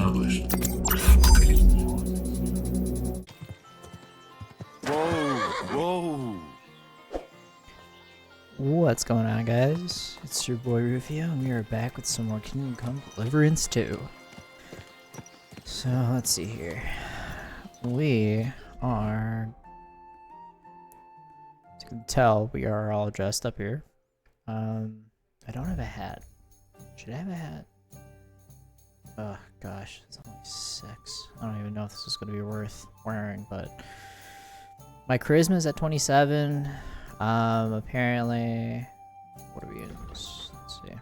published. Whoa! What's going on, guys? It's your boy Rufio, and we are back with some more Kingdom Come Deliverance 2. So, let's see here. We are... As you can tell, we are all dressed up here. I don't have a hat. Should I have a hat? Oh, gosh. It's only 6. I don't even know if this is going to be worth wearing, but... My charisma is at 27. Apparently... What are we in? Let's see.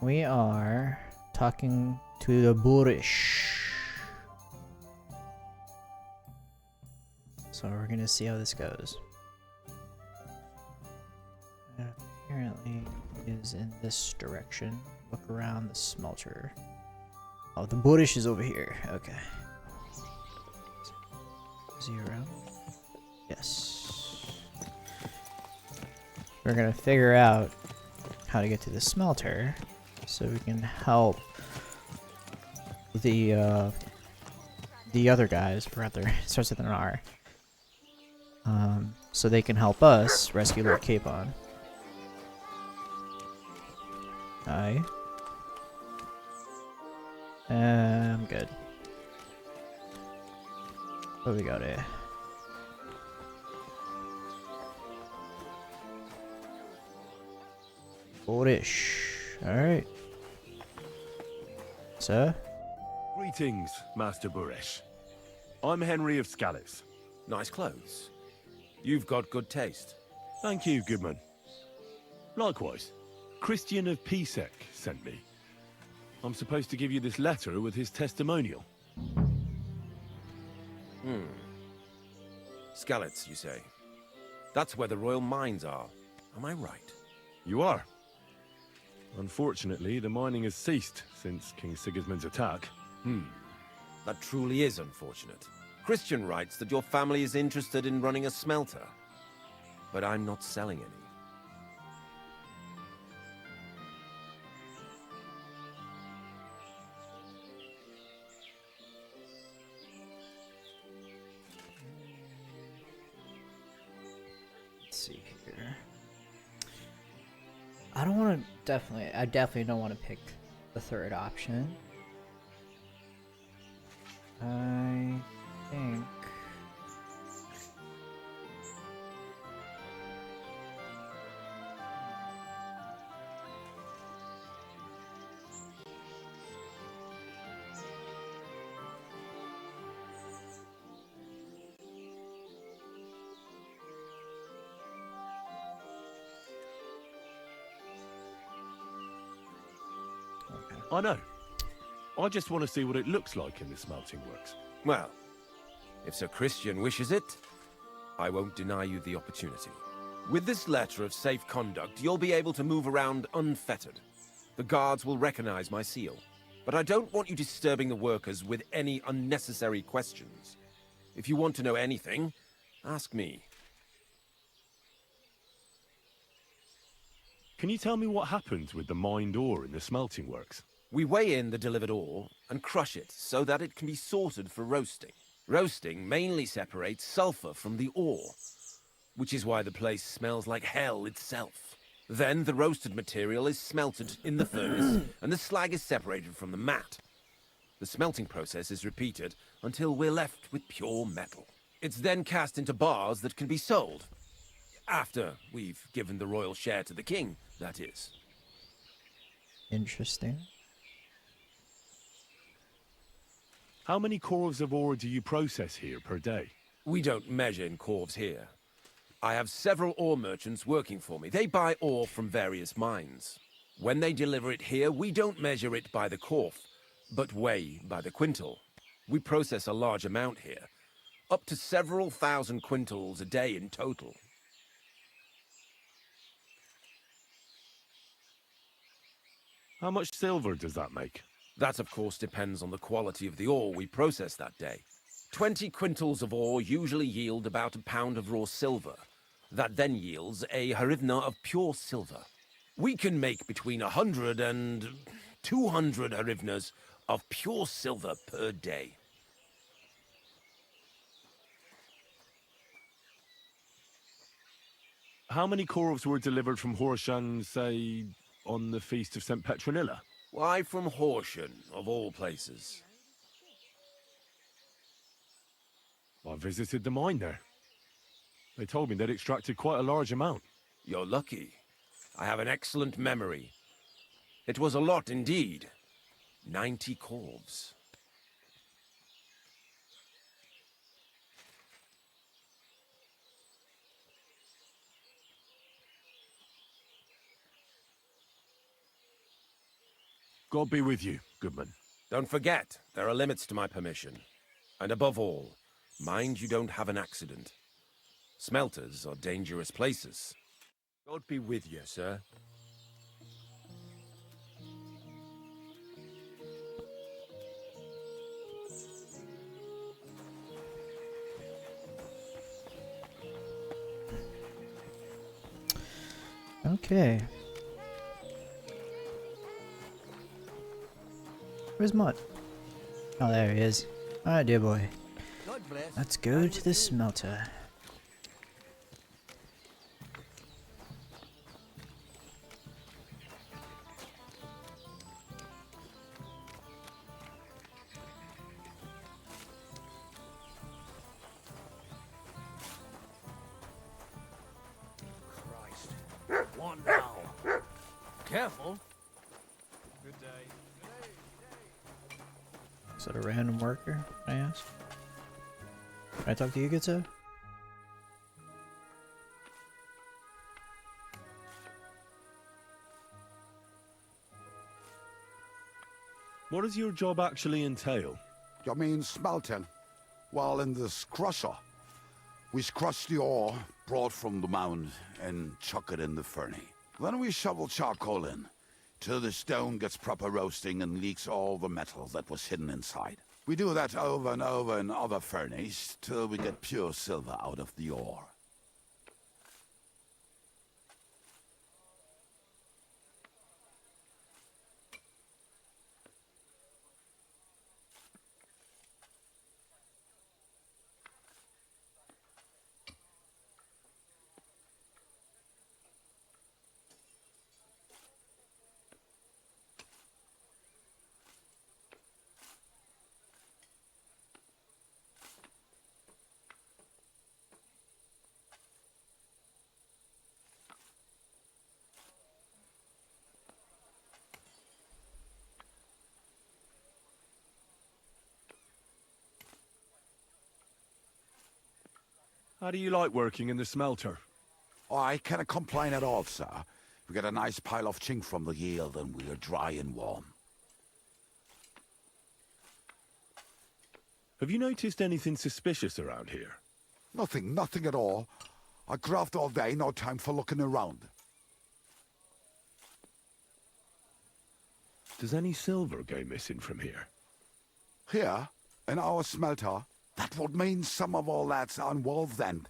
We are talking to the Boorish. So we're gonna see how this goes. It apparently is in this direction. Look around the smelter. Oh, the Boorish is over here. Okay. Is he around? Yes. We're gonna figure out how to get to the smelter so we can help the other guys, rather, it starts with an R. So they can help us rescue Lord Capon. Hi. I'm good. What do we got here? Boorish. Alright. Sir? Greetings, Master Boorish. I'm Henry of Scallis. Nice clothes. You've got good taste. Thank you, Goodman. Likewise, Christian of Pisek sent me. I'm supposed to give you this letter with his testimonial. Skalitz, you say? That's where the royal mines are. Am I right? You are. Unfortunately, the mining has ceased since King Sigismund's attack. That truly is unfortunate. Christian writes that your family is interested in running a smelter. But I'm not selling any. Let's see here. I don't want to I definitely don't want to pick the third option. I think I know. I just want to see what it looks like in the smelting works. Well, if Sir Christian wishes it, I won't deny you the opportunity. With this letter of safe conduct, you'll be able to move around unfettered. The guards will recognize my seal. But I don't want you disturbing the workers with any unnecessary questions. If you want to know anything, ask me. Can you tell me what happens with the mined ore in the smelting works? We weigh in the delivered ore and crush it so that it can be sorted for roasting. Roasting mainly separates sulfur from the ore, which is why the place smells like hell itself. Then the roasted material is smelted in the furnace and the slag is separated from the matte. The smelting process is repeated until we're left with pure metal. It's then cast into bars that can be sold. After we've given the royal share to the king, that is. interesting. How many corves of ore do you process here per day? We don't measure in corves here. I have several ore merchants working for me. They buy ore from various mines. When they deliver it here, we don't measure it by the corf, but weigh by the quintal. We process a large amount here, up to several thousand quintals a day in total. How much silver does that make? That, of course, depends on the quality of the ore we process that day. 20 quintals of ore usually yield about a pound of raw silver. That then yields a hryvnia of pure silver. We can make between 100 and 200 hryvnias of pure silver per day. How many corves were delivered from Horshan, say, on the feast of St. Petronilla? Why from Horsham, of all places? I visited the mine there. They told me they'd extracted quite a large amount. You're lucky. I have an excellent memory. It was a lot indeed. 90 corves. God be with you, Goodman. Don't forget, there are limits to my permission. And above all, mind you don't have an accident. Smelters are dangerous places. God be with you, sir. Okay. Where's Mutt? Oh, there he is. Alright, dear boy. Let's go to the smelter. One now. Careful. Good day. Is that a random worker, I ask? Can I talk to you, good sir? What does your job actually entail? You mean smelting? Well, in this crusher, we crush the ore brought from the mound and chuck it in the furnace. Then we shovel charcoal in, till the stone gets proper roasting and leaks all the metal that was hidden inside. We do that over and over in other furnaces, till we get pure silver out of the ore. How do you like working in the smelter? Oh, I cannot complain at all, sir. We get a nice pile of chink from the yield and we are dry and warm. Have you noticed anything suspicious around here? Nothing at all. I graft all day, no time for looking around. Does any silver go missing from here? Here, in our smelter, that would mean some of our lads are involved then.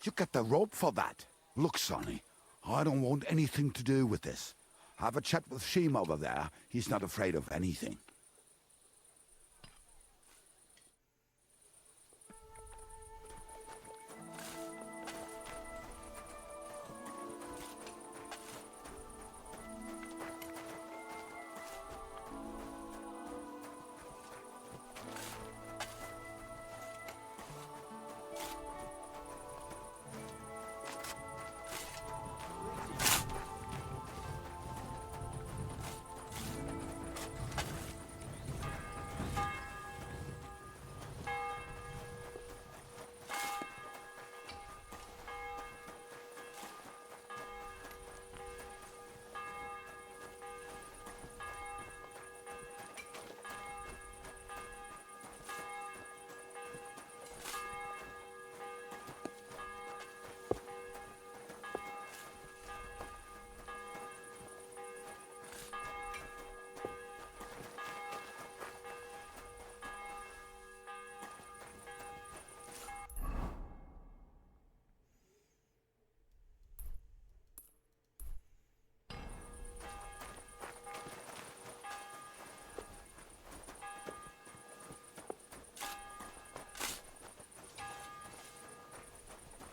You get the rope for that. Look, Sonny, I don't want anything to do with this. Have a chat with Sheem over there. He's not afraid of anything.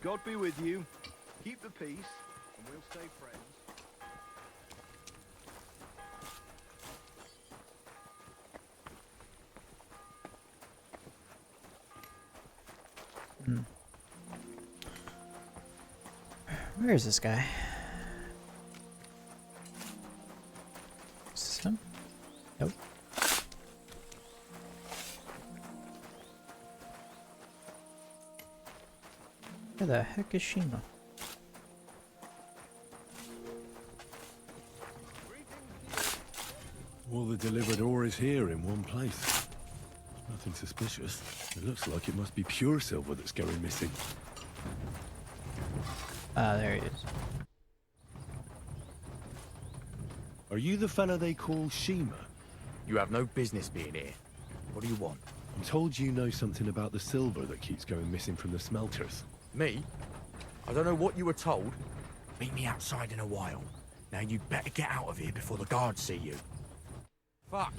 God be with you. Keep the peace, and we'll stay friends. Where is this guy? Is this him? Nope. Where the heck is Shima? All the delivered ore is here in one place. Nothing suspicious. It looks like it must be pure silver that's going missing. Ah, there he is. Are you the fella they call Shima? You have no business being here. What do you want? I'm told you know something about the silver that keeps going missing from the smelters. Me? I don't know what you were told. Meet me outside in a while. Now you'd better get out of here before the guards see you. Fuck!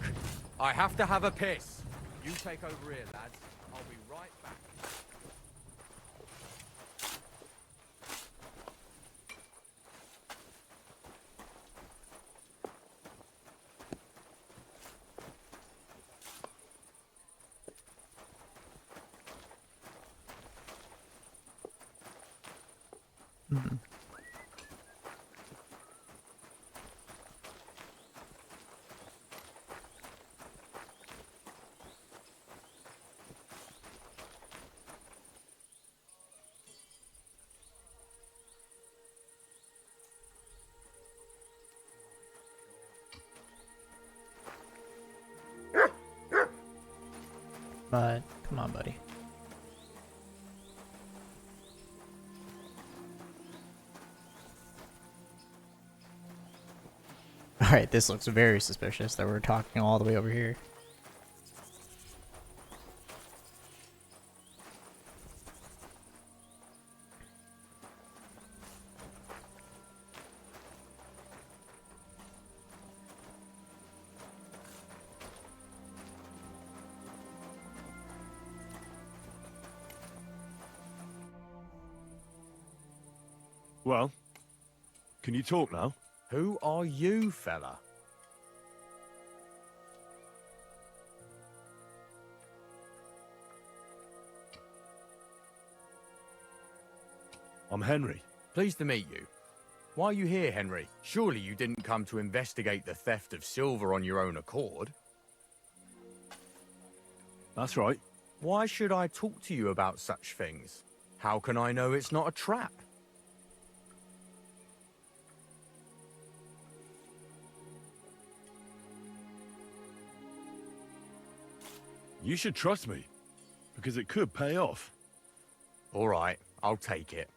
I have to have a piss! You take over here, lads. I'll be right back. But come on, buddy. Alright, this looks very suspicious that we're talking all the way over here. Well, can you talk now? Who are you, fella? I'm Henry. Pleased to meet you. Why are you here, Henry? Surely you didn't come to investigate the theft of silver on your own accord? That's right. Why should I talk to you about such things? How can I know it's not a trap? You should trust me, because it could pay off. All right, I'll take it.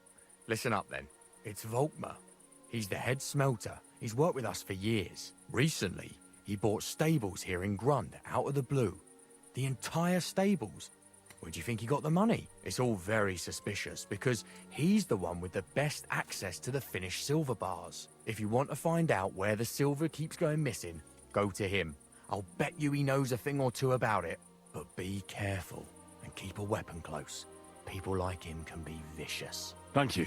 Listen up then. It's Volkmar. He's the head smelter. He's worked with us for years. Recently, he bought stables here in Grund out of the blue. The entire stables. Where do you think he got the money? It's all very suspicious because he's the one with the best access to the finished silver bars. If you want to find out where the silver keeps going missing, go to him. I'll bet you he knows a thing or two about it. But be careful and keep a weapon close. People like him can be vicious. Thank you.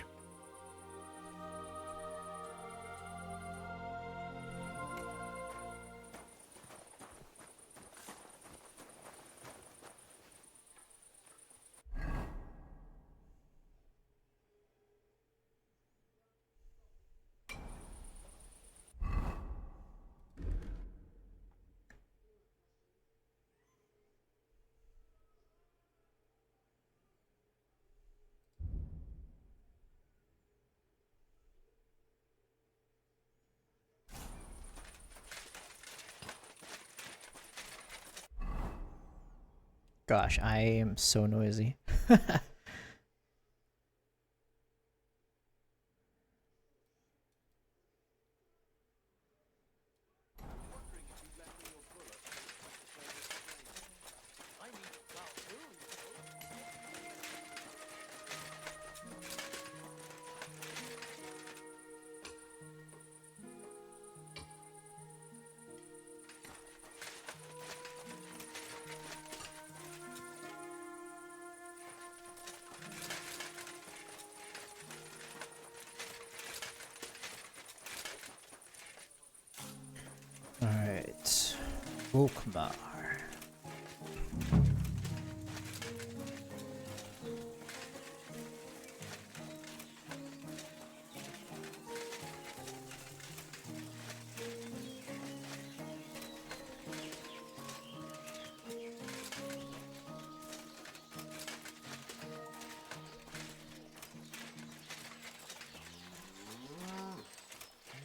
Gosh, I am so noisy. Volkmar.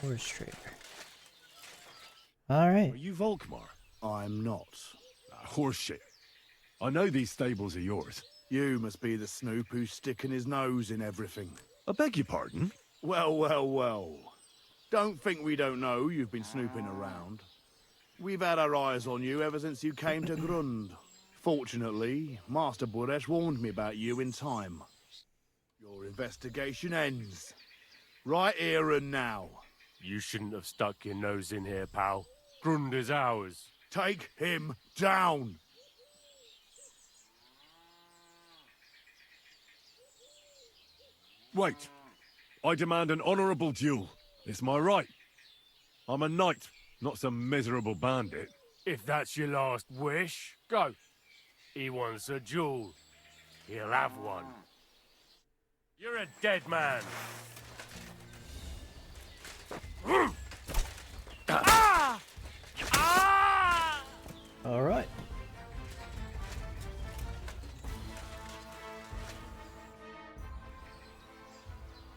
Horse trader. Alright. Are you Volkmar? I'm not. Horseshit. I know these stables are yours. You must be the snoop who's sticking his nose in everything. I beg your pardon? Well, well, well. Don't think we don't know you've been snooping around. We've had our eyes on you ever since you came to Grund. Fortunately, Master Buresh warned me about you in time. Your investigation ends. Right here and now. You shouldn't have stuck your nose in here, pal. Grund is ours. Take him down! Wait. I demand an honorable duel. It's my right. I'm a knight, not some miserable bandit. If that's your last wish, go. He wants a duel. He'll have one. You're a dead man. Alright.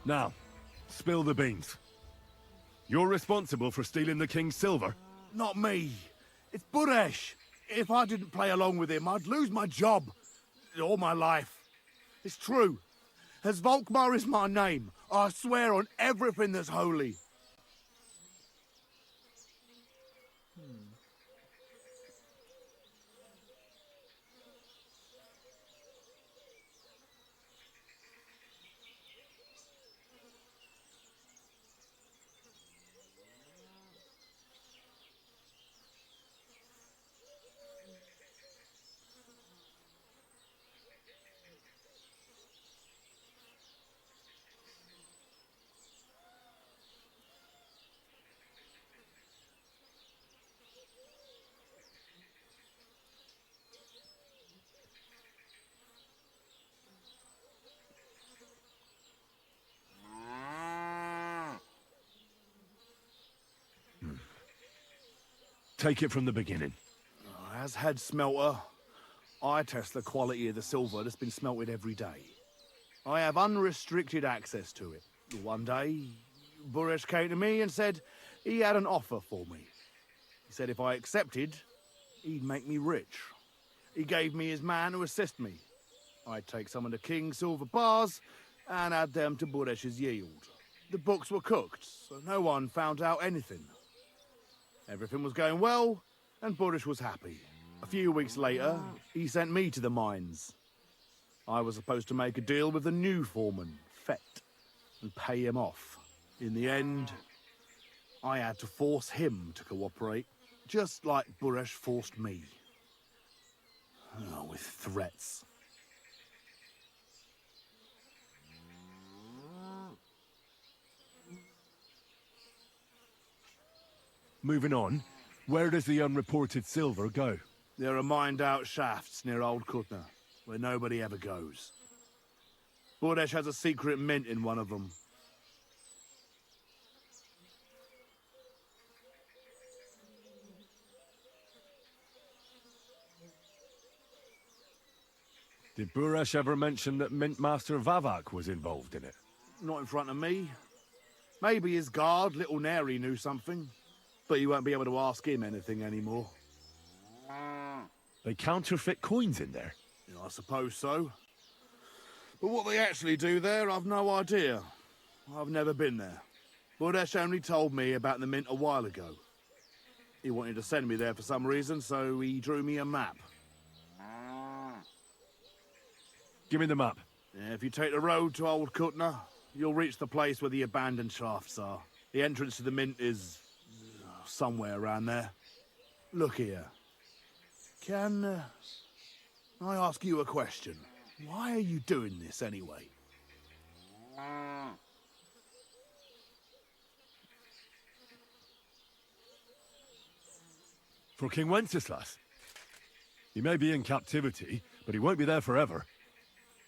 Now, spill the beans. You're responsible for stealing the king's silver. Not me. It's Buresh. If I didn't play along with him, I'd lose my job. All my life. It's true. As Volkmar is my name, I swear on everything that's holy. Take it from the beginning. As head smelter, I test the quality of the silver that's been smelted every day. I have unrestricted access to it. One day, Buresh came to me and said he had an offer for me. He said if I accepted, he'd make me rich. He gave me his man to assist me. I'd take some of the king's silver bars and add them to Buresh's yield. The books were cooked, so no one found out anything. Everything was going well, and Buresh was happy. A few weeks later, he sent me to the mines. I was supposed to make a deal with the new foreman, Fett, and pay him off. In the end, I had to force him to cooperate, just like Buresh forced me. Oh, with threats. Moving on, where does the unreported silver go? There are mined-out shafts near Old Kutna, where nobody ever goes. Buresh has a secret mint in one of them. Did Buresh ever mention that Mint Master Vavak was involved in it? Not in front of me. Maybe his guard, Little Neri, knew something. But you won't be able to ask him anything anymore. They counterfeit coins in there. Yeah, I suppose so. But what they actually do there, I've no idea. I've never been there. Buresh only told me about the mint a while ago. He wanted to send me there for some reason, so he drew me a map. Give me the map. Yeah, if you take the road to Old Kutna, you'll reach the place where the abandoned shafts are. The entrance to the mint is somewhere around there. Look here. Can I ask you a question? Why are you doing this anyway? For King Wenceslas. He may be in captivity, but he won't be there forever.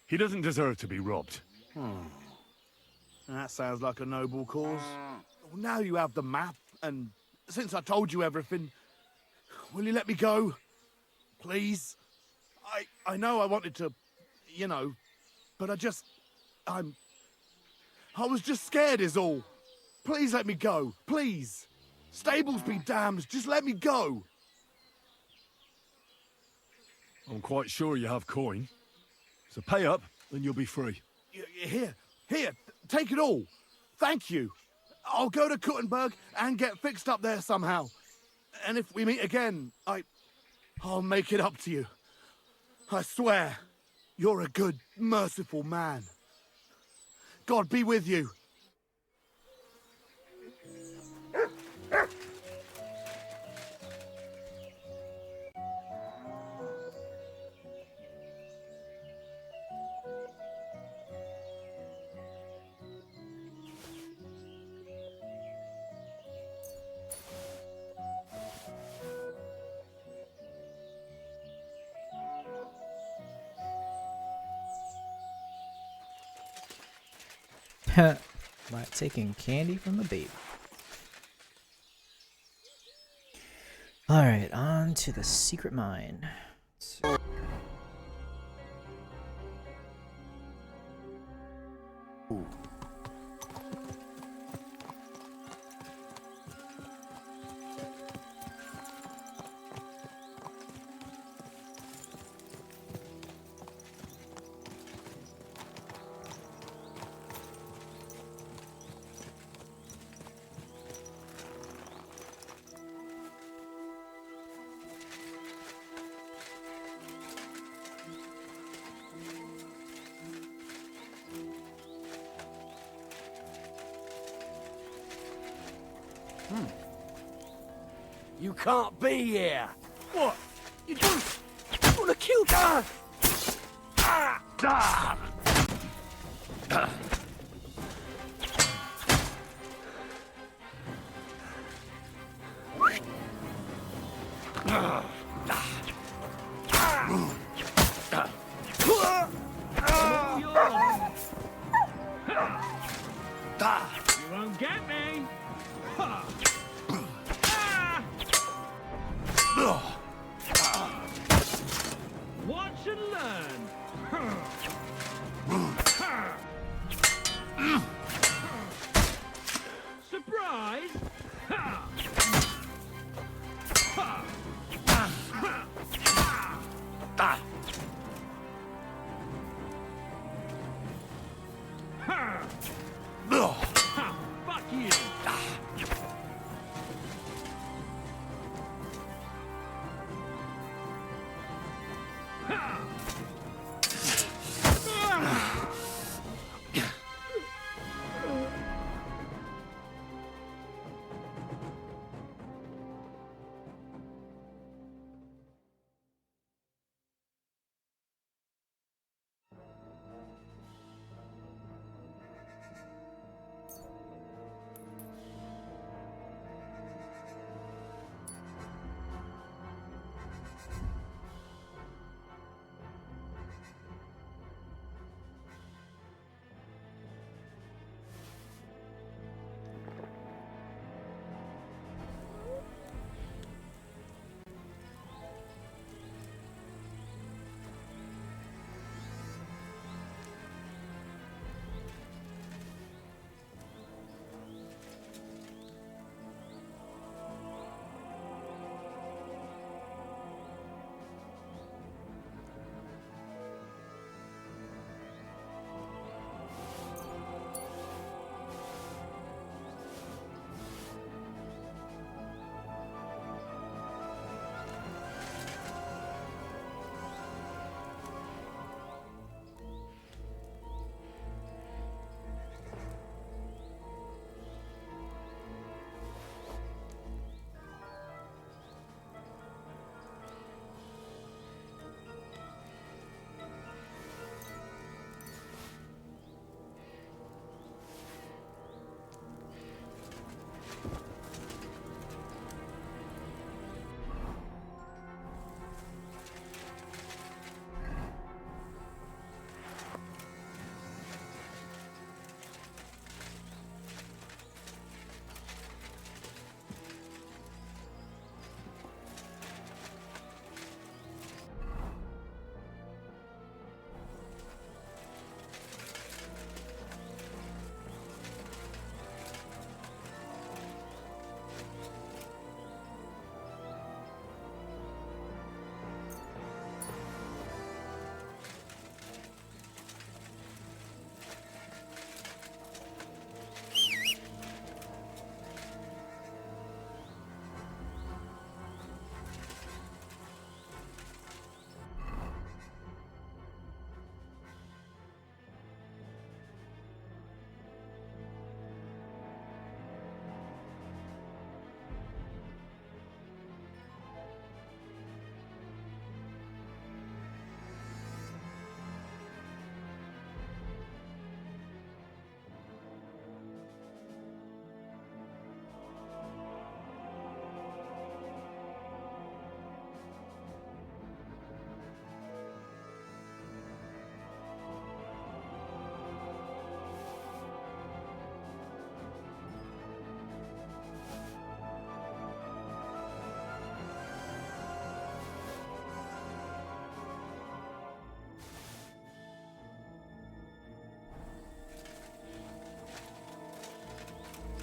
He doesn't deserve to be robbed. That sounds like a noble cause. Well, now you have the map, and since I told you everything, will you let me go? Please? I know I wanted to, you know, but I was just scared is all. Please let me go, please. Stables be damned, just let me go. I'm quite sure you have coin. So pay up, and you'll be free. Here, take it all. Thank you. I'll go to Kuttenberg and get fixed up there somehow. And if we meet again, I'll make it up to you. I swear, you're a good, merciful man. God be with you. By taking candy from the baby. Alright, on to the secret mine. You can't be here. What? You want to kill me? You won't get me. Watch and learn. Surprise!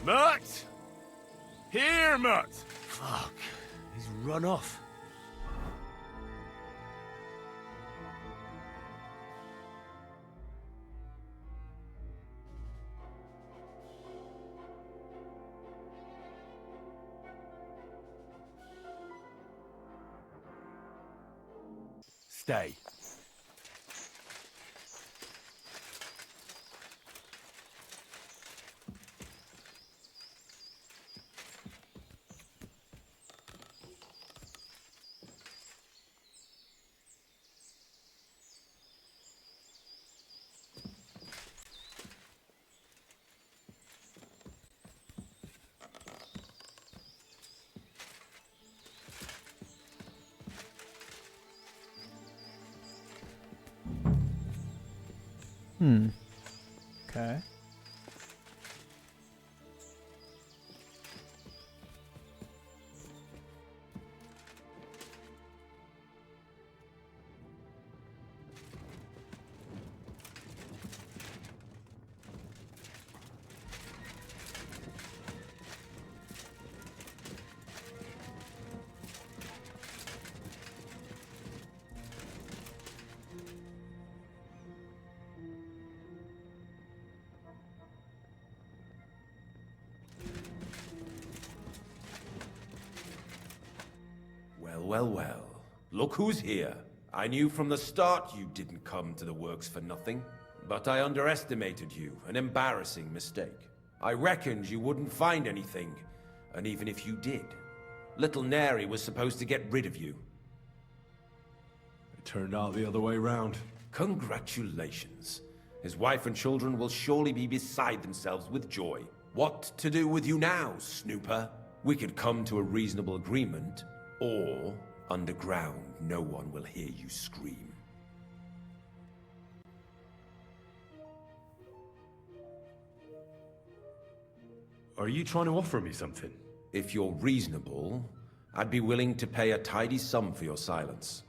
Mutt! Here, Mutt! Fuck. He's run off. Stay. Okay. Well. Look who's here. I knew from the start you didn't come to the works for nothing. But I underestimated you, an embarrassing mistake. I reckoned you wouldn't find anything, and even if you did, little Neri was supposed to get rid of you. It turned out the other way round. Congratulations. His wife and children will surely be beside themselves with joy. What to do with you now, snooper? We could come to a reasonable agreement, or underground, no one will hear you scream. Are you trying to offer me something? If you're reasonable, I'd be willing to pay a tidy sum for your silence.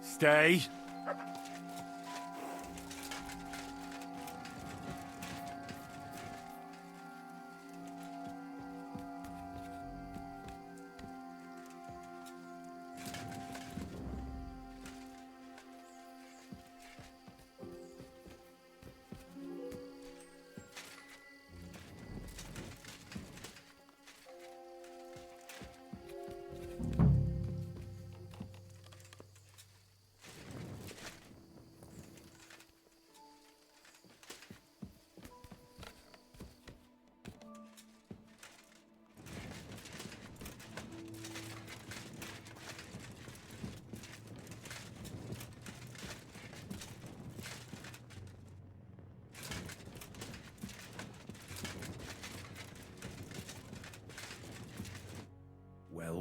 Stay.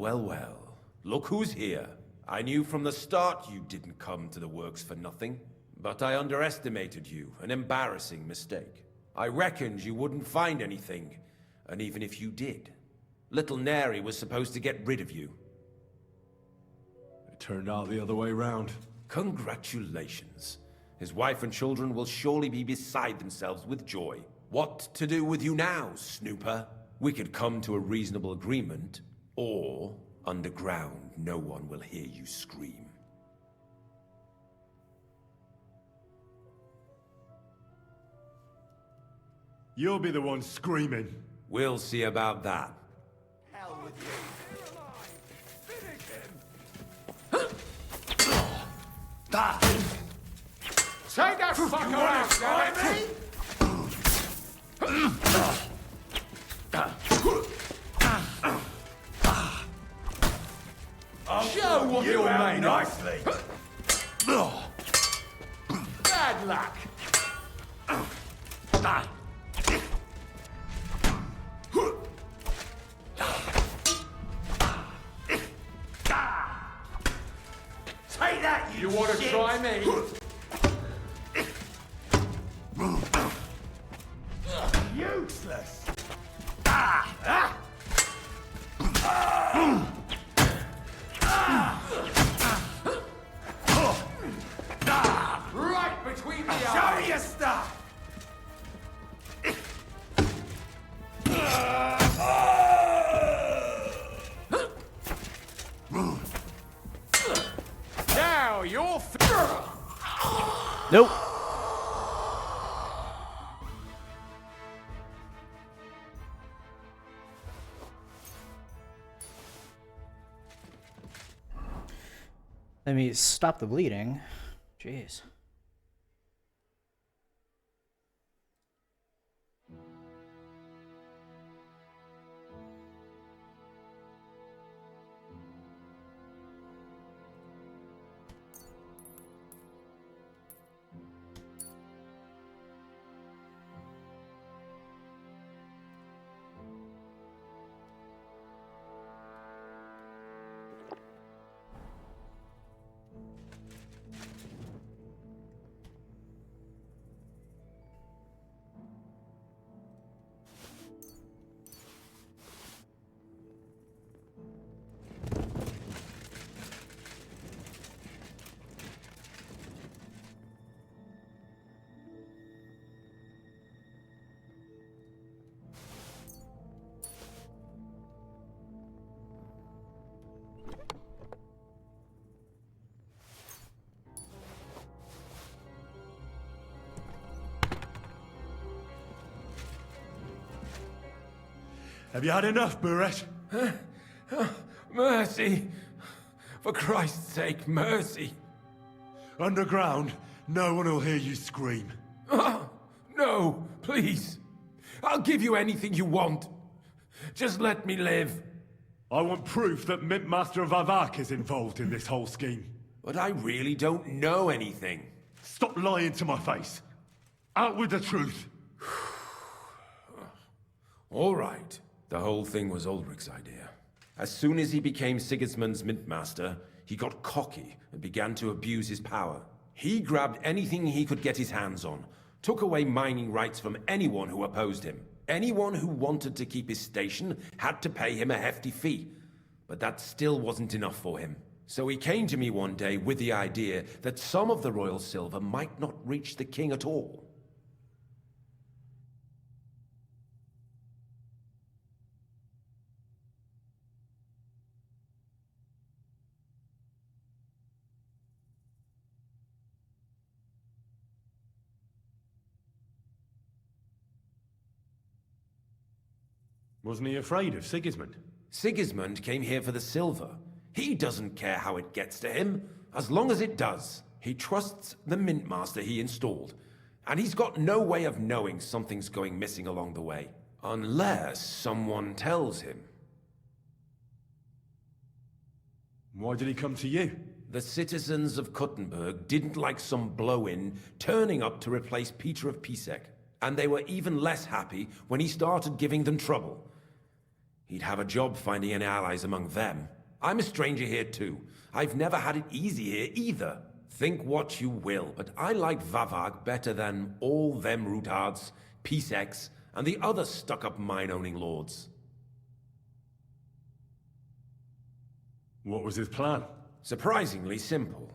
Well. Look who's here. I knew from the start you didn't come to the works for nothing. But I underestimated you, an embarrassing mistake. I reckoned you wouldn't find anything, and even if you did, little Neri was supposed to get rid of you. It turned out the other way round. Congratulations. His wife and children will surely be beside themselves with joy. What to do with you now, snooper? We could come to a reasonable agreement, or underground, no one will hear you scream. You'll be the one screaming. We'll see about that. Hell with you. Take that fucker out, damn it! Show what you're made nicely. Bad luck. Take that, You want to try me? Useless. Right between the Show eyes. me your stuff. Now you're Nope. Let me stop the bleeding. Jeez. Have you had enough, Buret? Mercy! For Christ's sake, mercy! Underground, no one will hear you scream. No, please. I'll give you anything you want. Just let me live. I want proof that Mint Master Vavak is involved in this whole scheme. But I really don't know anything. Stop lying to my face. Out with the truth. All right. The whole thing was Ulrich's idea. As soon as he became Sigismund's Mintmaster, he got cocky and began to abuse his power. He grabbed anything he could get his hands on, took away mining rights from anyone who opposed him. Anyone who wanted to keep his station had to pay him a hefty fee. But that still wasn't enough for him. So he came to me one day with the idea that some of the royal silver might not reach the king at all. Wasn't he afraid of Sigismund? Sigismund came here for the silver. He doesn't care how it gets to him, as long as it does. He trusts the Mintmaster he installed, and he's got no way of knowing something's going missing along the way. Unless someone tells him. Why did he come to you? The citizens of Kuttenberg didn't like some blow-in turning up to replace Peter of Pisek, and they were even less happy when he started giving them trouble. He'd have a job finding any allies among them. I'm a stranger here too. I've never had it easy here either. Think what you will, but I like Vavag better than all them Rutards, Piseks, and the other stuck-up mine-owning lords. What was his plan? Surprisingly simple.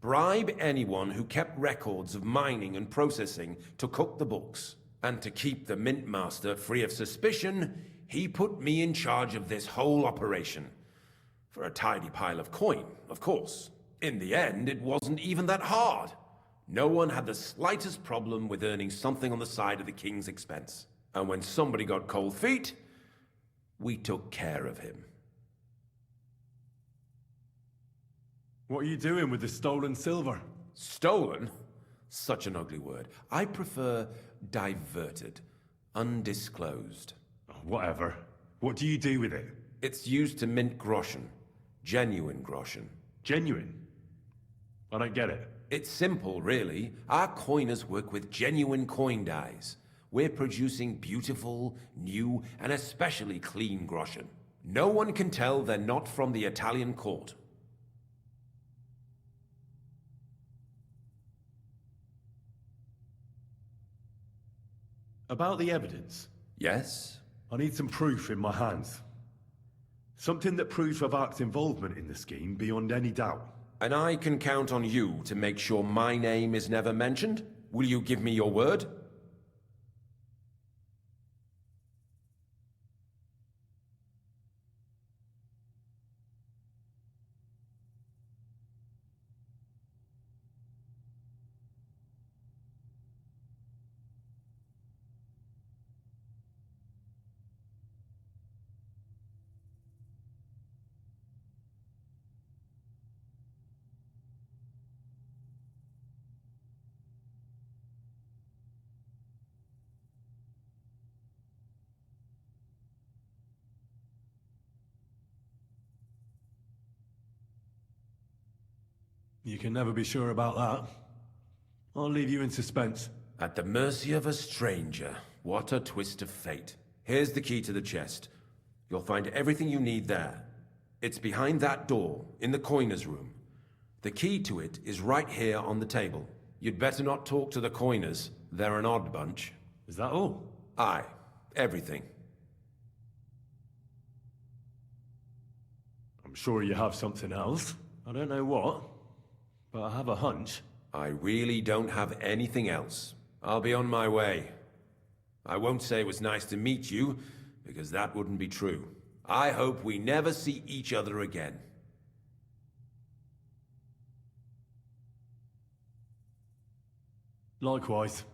Bribe anyone who kept records of mining and processing to cook the books. And to keep the Mint Master free of suspicion, he put me in charge of this whole operation. For a tidy pile of coin, of course. In the end, it wasn't even that hard. No one had the slightest problem with earning something on the side of the king's expense. And when somebody got cold feet, we took care of him. What are you doing with the stolen silver? Stolen? Such an ugly word. I prefer diverted, undisclosed. Oh, whatever. What do you do with it? It's used to mint groschen. Genuine groschen. Genuine? I don't get it. It's simple, really. Our coiners work with genuine coin dyes. We're producing beautiful, new, and especially clean groschen. No one can tell they're not from the Italian court. About the evidence. Yes? I need some proof in my hands. Something that proves Vavak's involvement in the scheme beyond any doubt. And I can count on you to make sure my name is never mentioned? Will you give me your word? You can never be sure about that. I'll leave you in suspense. At the mercy of a stranger. What a twist of fate. Here's the key to the chest. You'll find everything you need there. It's behind that door, in the coiner's room. The key to it is right here on the table. You'd better not talk to the coiners. They're an odd bunch. Is that all? Aye. Everything. I'm sure you have something else. I don't know what, but I have a hunch. I really don't have anything else. I'll be on my way. I won't say it was nice to meet you, because that wouldn't be true. I hope we never see each other again. Likewise.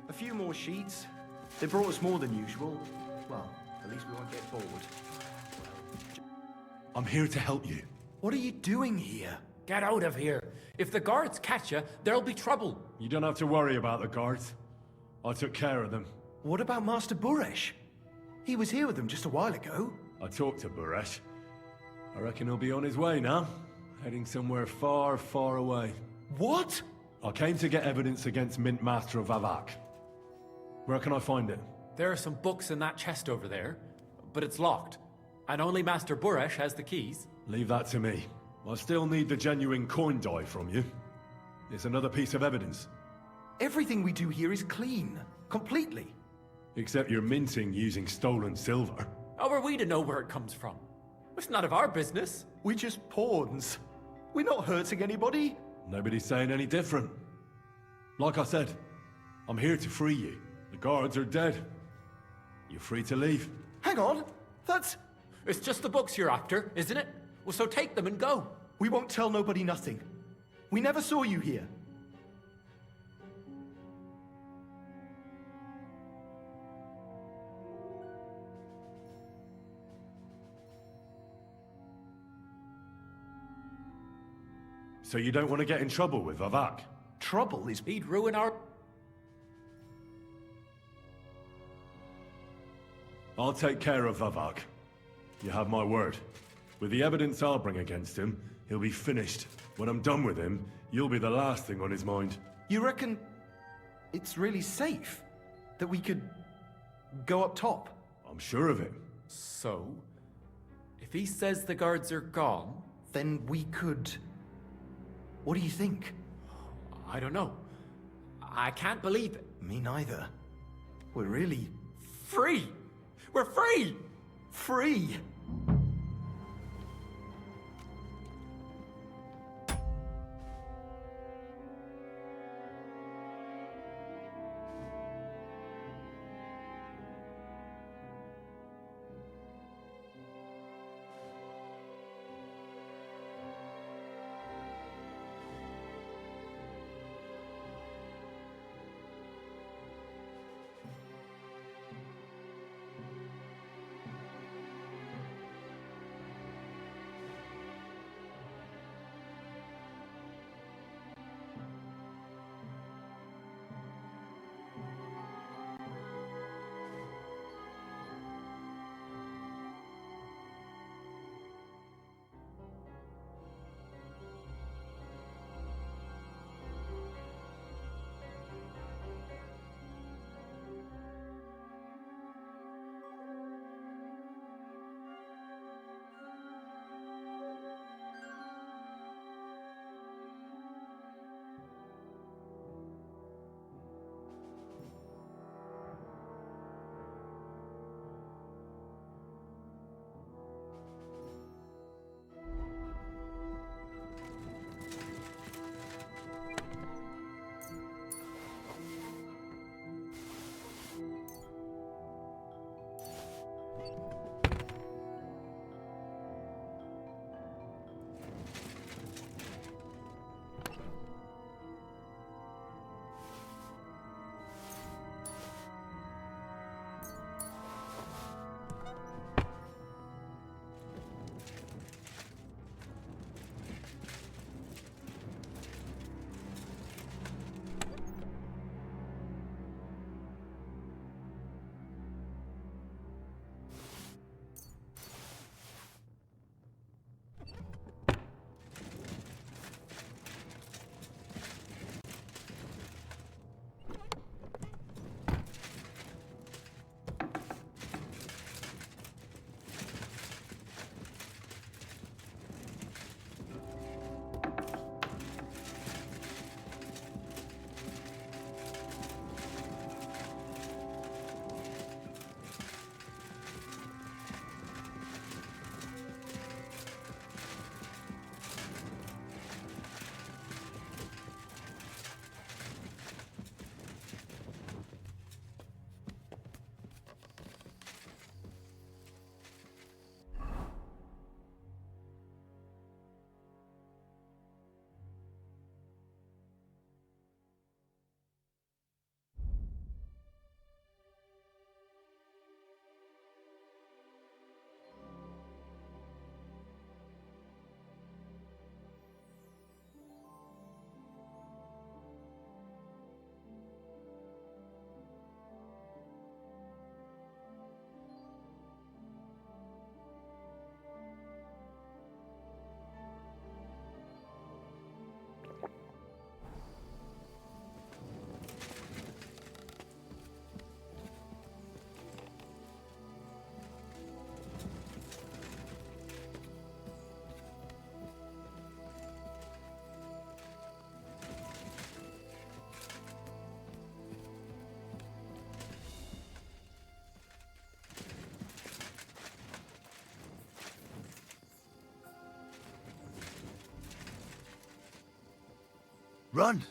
A few more sheets. They brought us more than usual. Well, at least we won't get bored. I'm here to help you. What are you doing here? Get out of here. If the guards catch you, there'll be trouble. You don't have to worry about the guards. I took care of them. What about Master Buresh? He was here with them just a while ago. I talked to Buresh. I reckon he'll be on his way now. Heading somewhere far, far away. What? I came to get evidence against Mint Master Vavak. Where can I find it? There are some books in that chest over there, but it's locked. And only Master Buresh has the keys. Leave that to me. I still need the genuine coin die from you. It's another piece of evidence. Everything we do here is clean. Completely. Except you're minting using stolen silver. How are we to know where it comes from? It's none of our business. We're just pawns. We're not hurting anybody. Nobody's saying any different. Like I said, I'm here to free you. The guards are dead. You're free to leave. Hang on. That's... It's just the books you're after, isn't it? Well, so take them and go. We won't tell nobody nothing. We never saw you here. So you don't want to get in trouble with Vavak? Trouble is... He'd ruin our... I'll take care of Vavak. You have my word. With the evidence I'll bring against him, he'll be finished. When I'm done with him, you'll be the last thing on his mind. You reckon it's really safe that we could go up top? I'm sure of it. So, if he says the guards are gone... Then we could... What do you think? I don't know. I can't believe it. Me neither. We're really... Free! We're free! free! Run!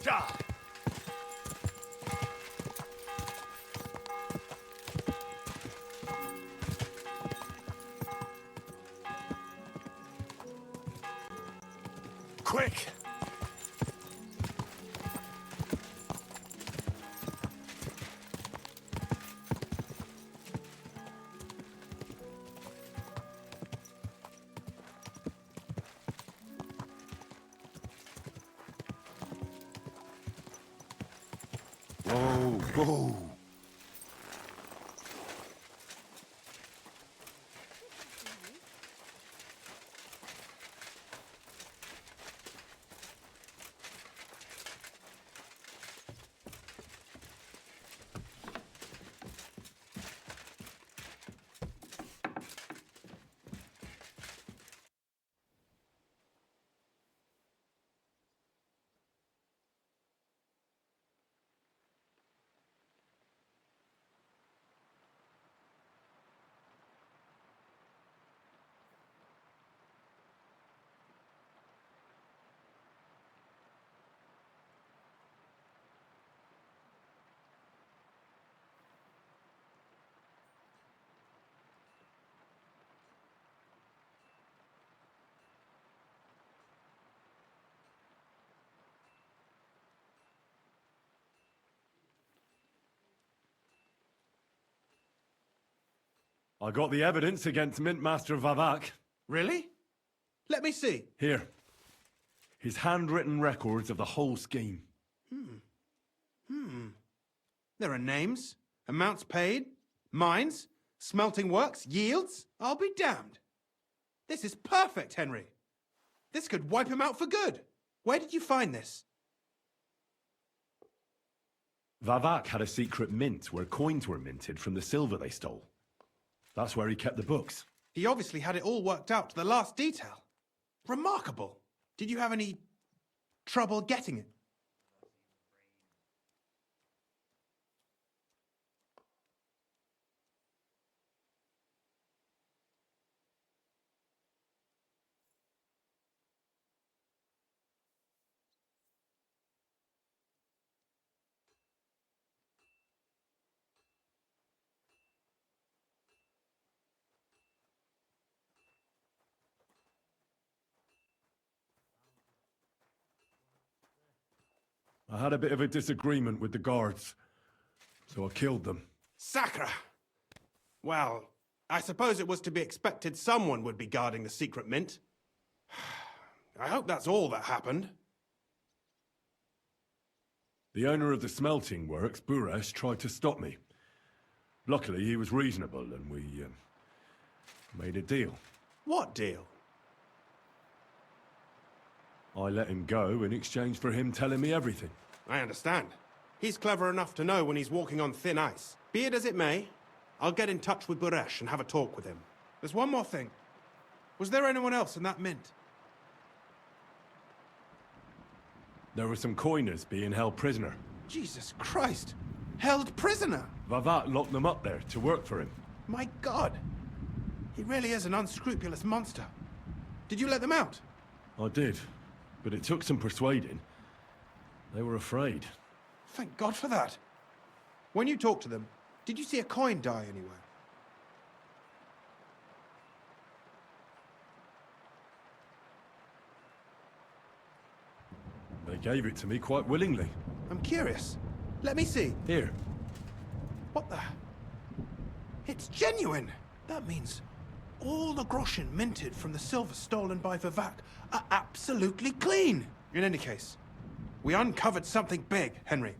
Ja! Quick! Whoa, whoa. I got the evidence against Mint Master Vavak. Really? Let me see. Here. His handwritten records of the whole scheme. There are names, amounts paid, mines, smelting works, yields. I'll be damned. This is perfect, Henry. This could wipe him out for good. Where did you find this? Vavak had a secret mint where coins were minted from the silver they stole. That's where he kept the books. He obviously had it all worked out to the last detail. Remarkable. Did you have any trouble getting it? I had a bit of a disagreement with the guards, so I killed them. Sacre! Well, I suppose it was to be expected someone would be guarding the secret mint. I hope that's all that happened. The owner of the smelting works, Buresh, tried to stop me. Luckily, he was reasonable, and we made a deal. What deal? I let him go in exchange for him telling me everything. I understand. He's clever enough to know when he's walking on thin ice. Be it as it may, I'll get in touch with Buresh and have a talk with him. There's one more thing. Was there anyone else in that mint? There were some coiners being held prisoner. Jesus Christ! Held prisoner! Vavak locked them up there to work for him. My God! He really is an unscrupulous monster. Did you let them out? I did, but it took some persuading. They were afraid. Thank God for that. When you talked to them, did you see a coin die anywhere? They gave it to me quite willingly. I'm curious. Let me see. Here. What the? It's genuine! That means all the groschen minted from the silver stolen by Vivak are absolutely clean! In any case, we uncovered something big, Henry.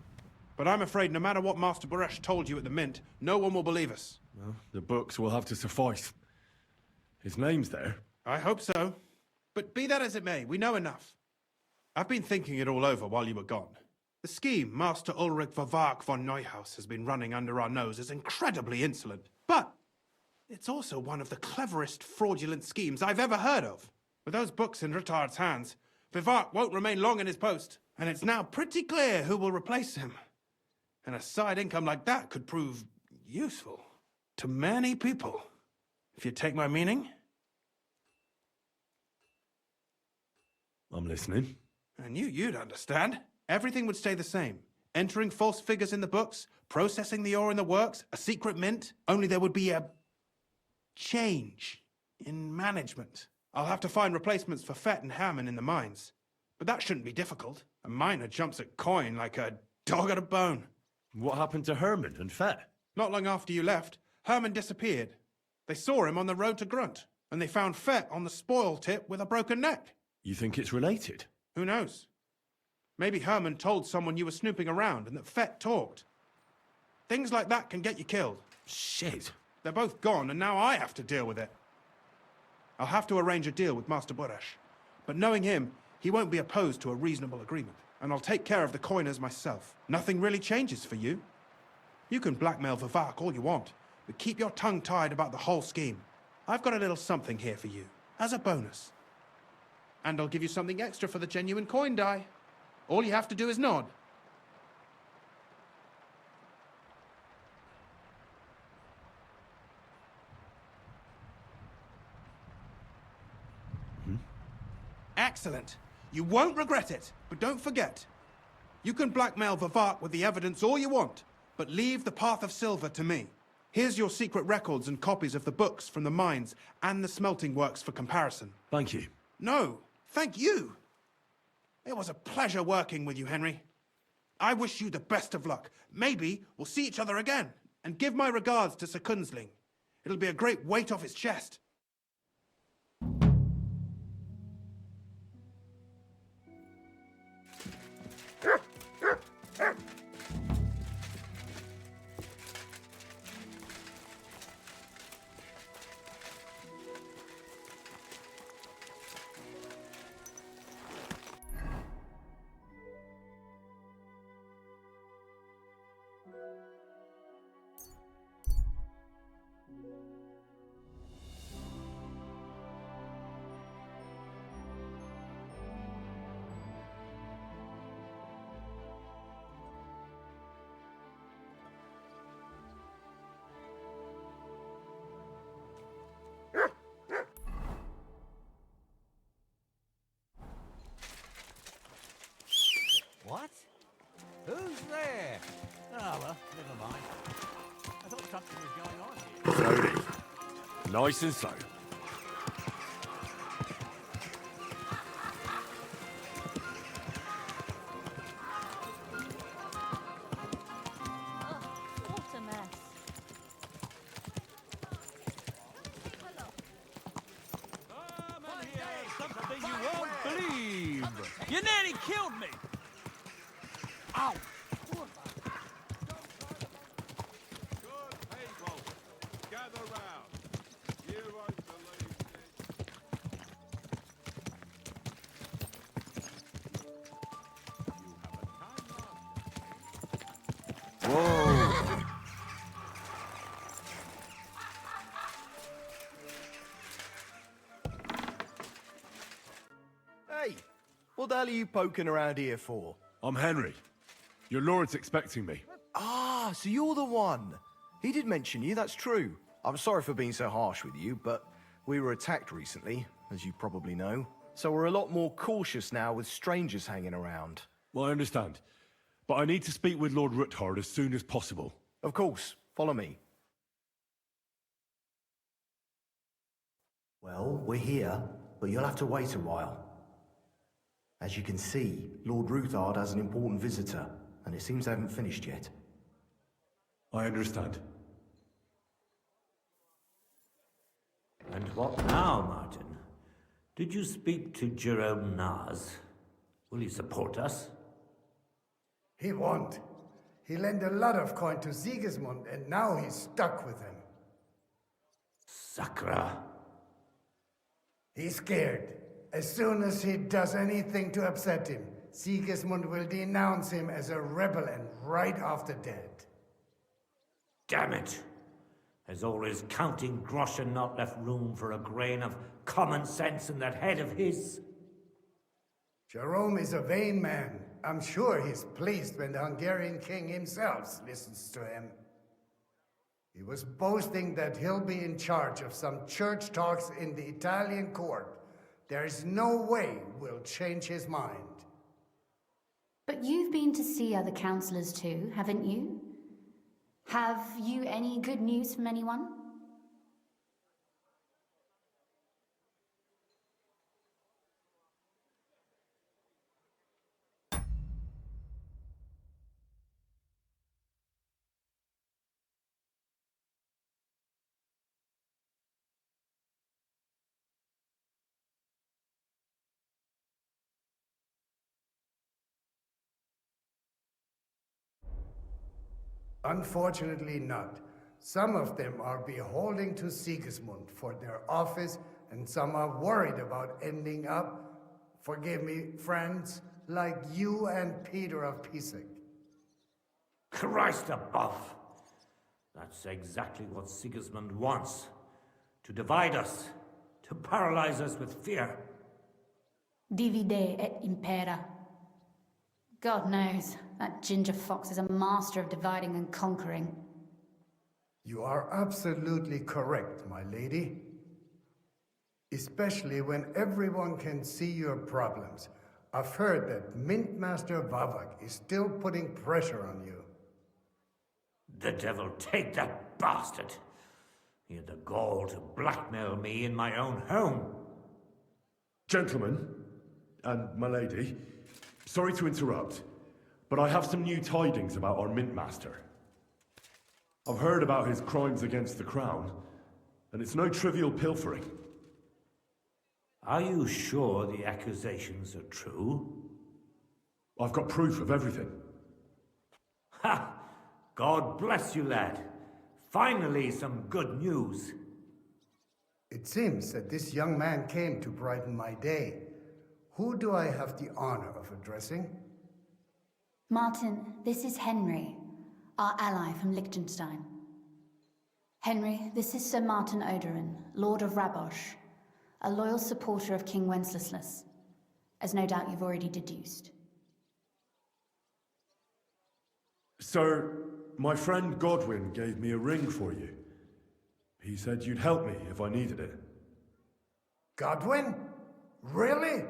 But I'm afraid no matter what Master Buresh told you at the mint, no one will believe us. Well, the books will have to suffice. His name's there. I hope so. But be that as it may, we know enough. I've been thinking it all over while you were gone. The scheme Master Ulrich Vavak von Neuhaus has been running under our nose is incredibly insolent. But it's also one of the cleverest fraudulent schemes I've ever heard of. With those books in Rittard's hands, Vivak won't remain long in his post, and it's now pretty clear who will replace him. And a side income like that could prove useful to many people, if you take my meaning. I'm listening. I knew you'd understand. Everything would stay the same. Entering false figures in the books, processing the ore in the works, a secret mint, only there would be a change in management. I'll have to find replacements for Fett and Hammond in the mines. But that shouldn't be difficult. A miner jumps at coin like a dog at a bone. What happened to Herman and Fett? Not long after you left, Herman disappeared. They saw him on the road to Grunt, and they found Fett on the spoil tip with a broken neck. You think it's related? Who knows? Maybe Herman told someone you were snooping around and that Fett talked. Things like that can get you killed. Shit. They're both gone, and now I have to deal with it. I'll have to arrange a deal with Master Buresh. But knowing him, he won't be opposed to a reasonable agreement. And I'll take care of the coiners myself. Nothing really changes for you. You can blackmail Vivak all you want, but keep your tongue tied about the whole scheme. I've got a little something here for you, as a bonus. And I'll give you something extra for the genuine coin die. All you have to do is nod. Excellent. You won't regret it, but don't forget. You can blackmail Vivak with the evidence all you want, but leave the Path of Silver to me. Here's your secret records and copies of the books from the mines and the smelting works for comparison. Thank you. No, thank you. It was a pleasure working with you, Henry. I wish you the best of luck. Maybe we'll see each other again. And give my regards to Sir Kunzling. It'll be a great weight off his chest. What? Who's there? Oh, well, never mind. I thought something was going on here. Slowly. Nice and slow. Something you won't believe. You nearly killed me. Ow! Good people, gather round. You won't believe this. Hey, what the hell are you poking around here for? I'm Henry. Your lord's expecting me. Ah, so you're the one. He did mention you, that's true. I'm sorry for being so harsh with you, but we were attacked recently, as you probably know. So we're a lot more cautious now with strangers hanging around. Well, I understand. But I need to speak with Lord Ruthard as soon as possible. Of course, follow me. Well, we're here, but you'll have to wait a while. As you can see, Lord Ruthard has an important visitor, and it seems they haven't finished yet. I understand. And what now, Martin? Did you speak to Jerome Naz? Will he support us? He won't. He lent a lot of coin to Sigismund, and now he's stuck with him. Sakra. He's scared. As soon as he does anything to upset him, Sigismund will denounce him as a rebel and right off the dead. Damn it! Has all his counting groschen not left room for a grain of common sense in that head of his? Jerome is a vain man. I'm sure he's pleased when the Hungarian king himself listens to him. He was boasting that he'll be in charge of some church talks in the Italian court. There is no way we'll change his mind. But you've been to see other councillors too, haven't you? Have you any good news from anyone? Unfortunately not. Some of them are beholding to Sigismund for their office, and some are worried about ending up, forgive me, friends, like you and Peter of Pisek. Christ above! That's exactly what Sigismund wants. To divide us. To paralyze us with fear. Divide et impera. God knows, that ginger fox is a master of dividing and conquering. You are absolutely correct, my lady. Especially when everyone can see your problems. I've heard that Mint Master Vavak is still putting pressure on you. The devil take that bastard! He had the gall to blackmail me in my own home. Gentlemen, and my lady, sorry to interrupt, but I have some new tidings about our Mint Master. I've heard about his crimes against the Crown, and it's no trivial pilfering. Are you sure the accusations are true? I've got proof of everything. Ha! God bless you, lad. Finally, some good news. It seems that this young man came to brighten my day. Who do I have the honor of addressing? Martin, this is Henry, our ally from Liechtenstein. Henry, this is Sir Martin Odorin, Lord of Rabosh, a loyal supporter of King Wenceslas, as no doubt you've already deduced. Sir, my friend Godwin gave me a ring for you. He said you'd help me if I needed it. Godwin? Really?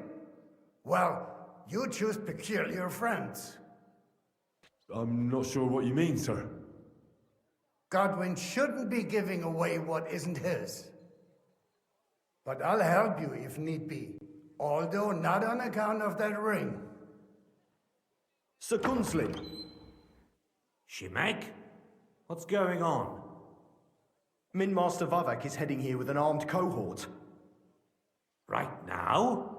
Well, you choose peculiar friends. I'm not sure what you mean, sir. Godwin shouldn't be giving away what isn't his. But I'll help you if need be, although not on account of that ring. Sir Kunslin. Shimek? What's going on? Min Master Vavak is heading here with an armed cohort. Right now?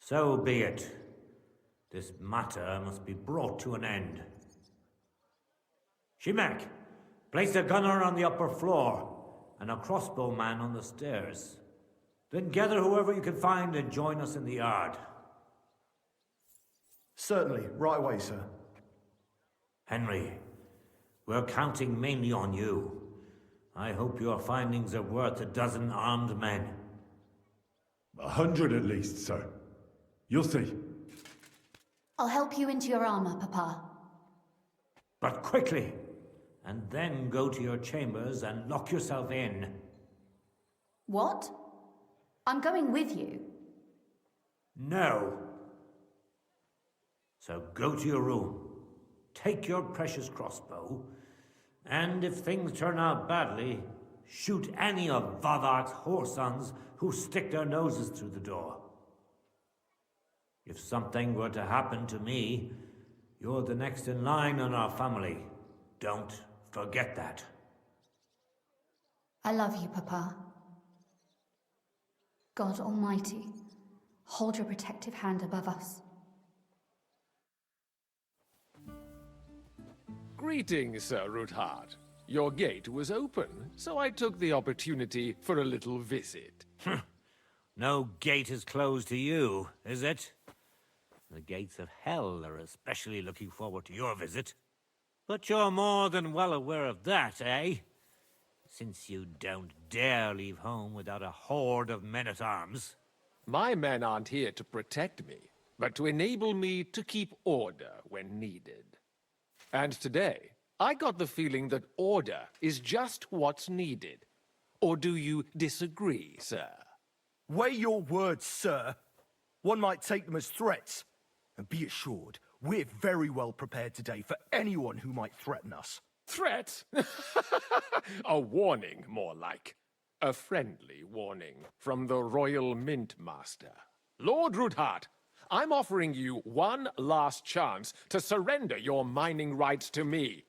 So be it. This matter must be brought to an end. Shimek, place a gunner on the upper floor and a crossbowman on the stairs. Then gather whoever you can find and join us in the yard. Certainly, right away, sir. Henry, we're counting mainly on you. I hope your findings are worth 12 armed men. 100 at least, sir. You'll see. I'll help you into your armor, Papa. But quickly, and then go to your chambers and lock yourself in. What? I'm going with you. No. So go to your room, take your precious crossbow, and if things turn out badly, shoot any of Vavark's whoresons who stick their noses through the door. If something were to happen to me, you're the next in line in our family. Don't forget that. I love you, Papa. God Almighty, hold your protective hand above us. Greetings, Sir Ruthard. Your gate was open, so I took the opportunity for a little visit. No gate is closed to you, is it? The gates of hell are especially looking forward to your visit. But you're more than well aware of that, eh? Since you don't dare leave home without a horde of men-at-arms. My men aren't here to protect me, but to enable me to keep order when needed. And today, I got the feeling that order is just what's needed. Or do you disagree, sir? Weigh your words, sir. One might take them as threats. And be assured, we're very well prepared today for anyone who might threaten us. Threat? A warning, more like. A friendly warning from the Royal Mint Master. Lord Ruthard, I'm offering you one last chance to surrender your mining rights to me.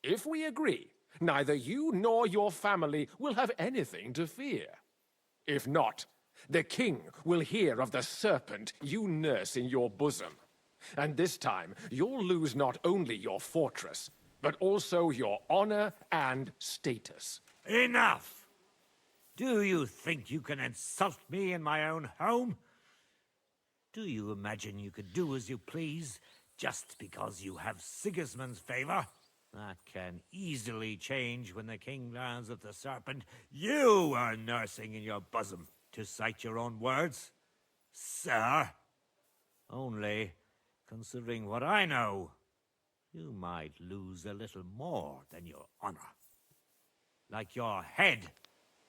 If we agree, neither you nor your family will have anything to fear. If not, the king will hear of the serpent you nurse in your bosom. And this time, you'll lose not only your fortress, but also your honor and status. Enough! Do you think you can insult me in my own home? Do you imagine you could do as you please just because you have Sigismund's favor? That can easily change when the king learns of the serpent you are nursing in your bosom, to cite your own words, sir. Only, considering what I know, you might lose a little more than your honor. Like your head,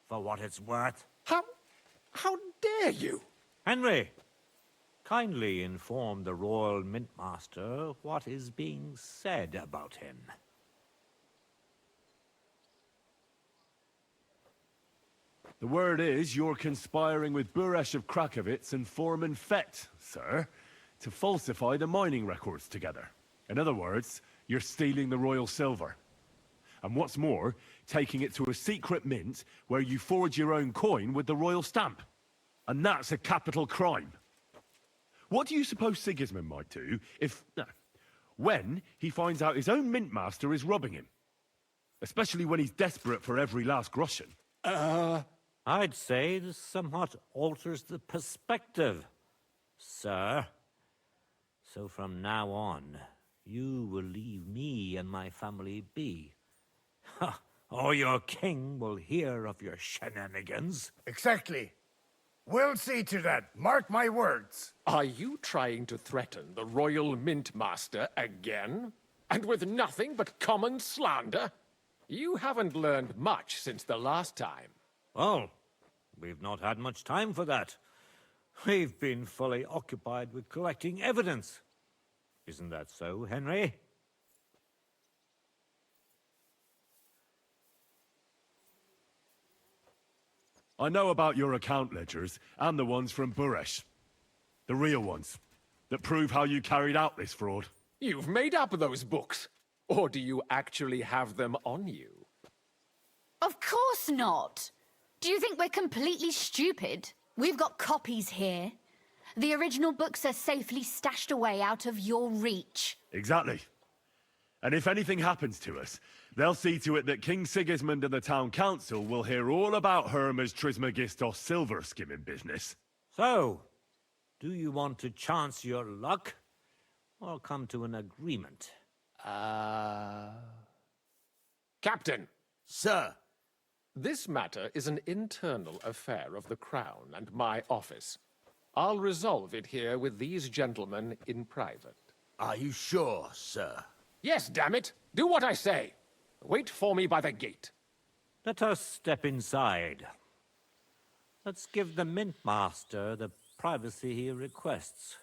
for what it's worth. How dare you? Henry, kindly inform the Royal Mintmaster what is being said about him. The word is you're conspiring with Buresh of Krakowitz and Foreman Fett, sir, to falsify the mining records together. In other words, you're stealing the royal silver. And what's more, taking it to a secret mint where you forge your own coin with the royal stamp. And that's a capital crime. What do you suppose Sigismund might do when he finds out his own mint master is robbing him? Especially when he's desperate for every last groschen. I'd say this somewhat alters the perspective, sir. So from now on, you will leave me and my family be. Or your king will hear of your shenanigans. Exactly. We'll see to that. Mark my words. Are you trying to threaten the Royal Mint Master again? And with nothing but common slander? You haven't learned much since the last time. Well, we've not had much time for that. We've been fully occupied with collecting evidence. Isn't that so, Henry? I know about your account ledgers and the ones from Buresh. The real ones, that prove how you carried out this fraud. You've made up those books. Or do you actually have them on you? Of course not. Do you think we're completely stupid? We've got copies here. The original books are safely stashed away out of your reach. Exactly. And if anything happens to us, they'll see to it that King Sigismund and the town council will hear all about Herma's Trismegistos silver skimming business. So, do you want to chance your luck, or come to an agreement? Captain! Sir! This matter is an internal affair of the Crown and my office. I'll resolve it here with these gentlemen in private. Are you sure, sir? Yes, damn it! Do what I say! Wait for me by the gate. Let us step inside. Let's give the Mint Master the privacy he requests.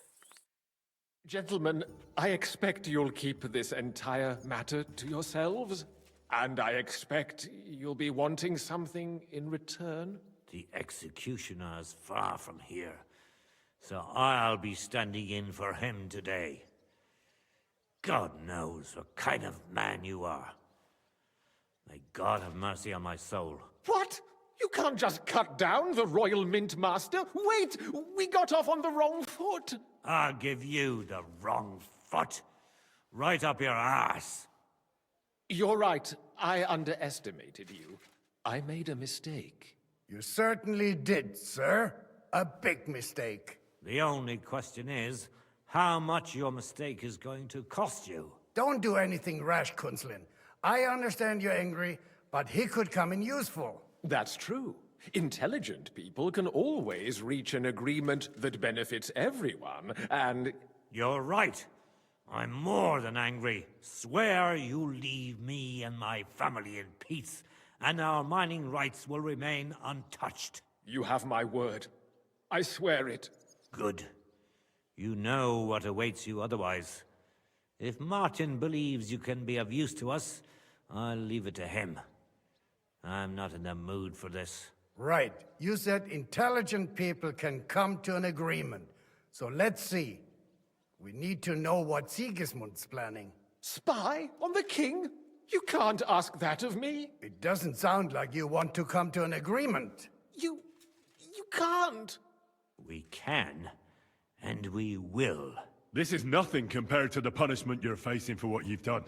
Gentlemen, I expect you'll keep this entire matter to yourselves. And I expect you'll be wanting something in return. The executioner is far from here, so I'll be standing in for him today. God knows what kind of man you are. May God have mercy on my soul. What? You can't just cut down the Royal Mint Master. Wait! We got off on the wrong foot. I'll give you the wrong foot. Right up your ass. You're right. I underestimated you. I made a mistake. You certainly did, sir. A big mistake. The only question is, how much your mistake is going to cost you. Don't do anything rash, Kunslin. I understand you're angry, but he could come in useful. That's true. Intelligent people can always reach an agreement that benefits everyone, and... You're right. I'm more than angry. Swear you leave me and my family in peace, and our mining rights will remain untouched. You have my word. I swear it. Good. You know what awaits you otherwise. If Martin believes you can be of use to us, I'll leave it to him. I'm not in the mood for this. Right. You said intelligent people can come to an agreement. So let's see. We need to know what Sigismund's planning. Spy on the king? You can't ask that of me. It doesn't sound like you want to come to an agreement. You can't. We can, and we will. This is nothing compared to the punishment you're facing for what you've done.